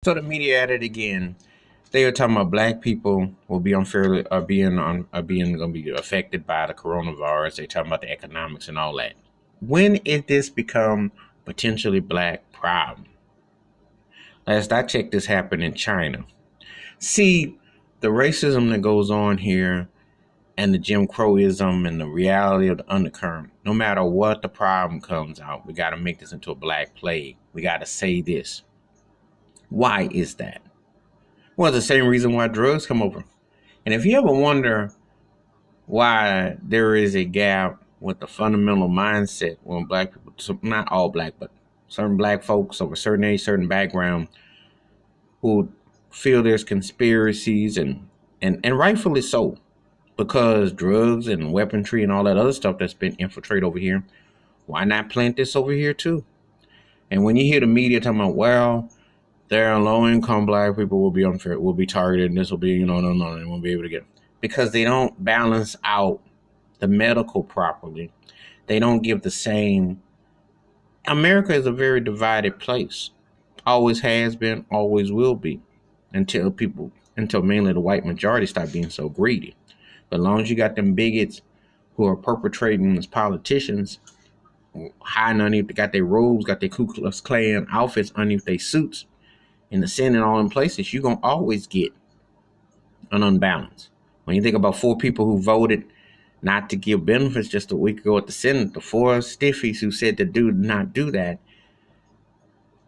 So the media at it again. They were talking about black people will be unfairly are being going to be affected by the coronavirus. They talking about the economics and all that. When is this become potentially black problem? Last I checked, this happened in China. See, the racism that goes on here and the Jim Crowism and the reality of the undercurrent. No matter what the problem comes out, we got to make this into a black plague. We got to say this. Why is that? Well, it's the same reason why drugs come over. And if you ever wonder why there is a gap with the fundamental mindset when black people, not all black, but certain black folks of a certain age, certain background, who feel there's conspiracies and rightfully so, because drugs and weaponry and all that other stuff that's been infiltrated over here, why not plant this over here too? And when you hear the media talking about, well, there are low income black people will be unfair, will be targeted, and this will be, no, they won't be able to get, because they don't balance out the medical properly. They don't give the same. America is a very divided place. Always has been, always will be, until mainly the white majority stop being so greedy. But as long as you got them bigots who are perpetrating as politicians, hiding underneath, they got their robes, got their Ku Klux Klan outfits underneath their suits, in the Senate and all in places, you're going to always get an unbalance. When you think about 4 people who voted not to give benefits just a week ago at the Senate, the 4 stiffies who said to do not do that,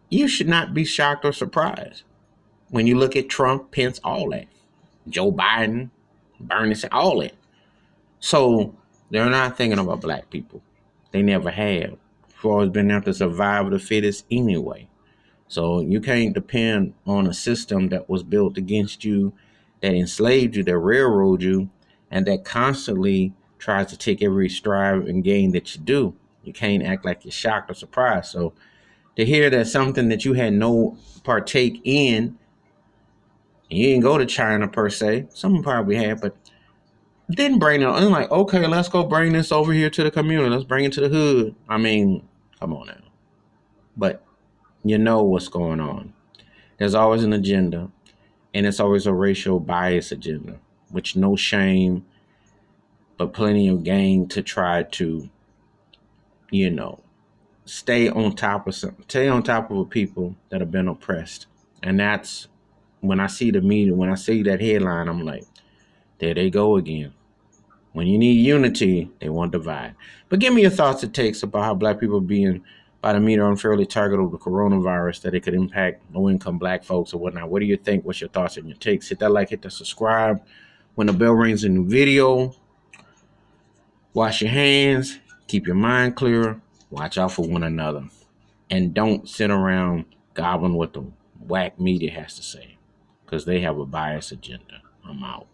you should not be shocked or surprised. When you look at Trump, Pence, all that, Joe Biden, Bernie, all that. So they're not thinking about black people. They never have. It's always been after survival of the fittest anyway. So you can't depend on a system that was built against you, that enslaved you, that railroaded you, and that constantly tries to take every strive and gain that you do. You can't act like you're shocked or surprised. So to hear that something that you had no partake in, and you didn't go to China per se, some probably had, but didn't bring it on. I'm like, okay, let's go bring this over here to the community. Let's bring it to the hood. I mean, come on now. But you know what's going on. There's always an agenda, and it's always a racial bias agenda, which no shame, but plenty of gain to try to, you know, stay on top of a people that have been oppressed. And that's when I see the media, when I see that headline, I'm like, there they go again. When you need unity, they want to divide. But give me your thoughts and takes about how black people are being by the media unfairly targeted with the coronavirus, that it could impact low-income black folks or whatnot. What do you think? What's your thoughts and your takes? Hit that like, hit the subscribe. When the bell rings, a new video. Wash your hands. Keep your mind clear. Watch out for one another. And don't sit around gobbling what the whack media has to say, because they have a biased agenda. I'm out.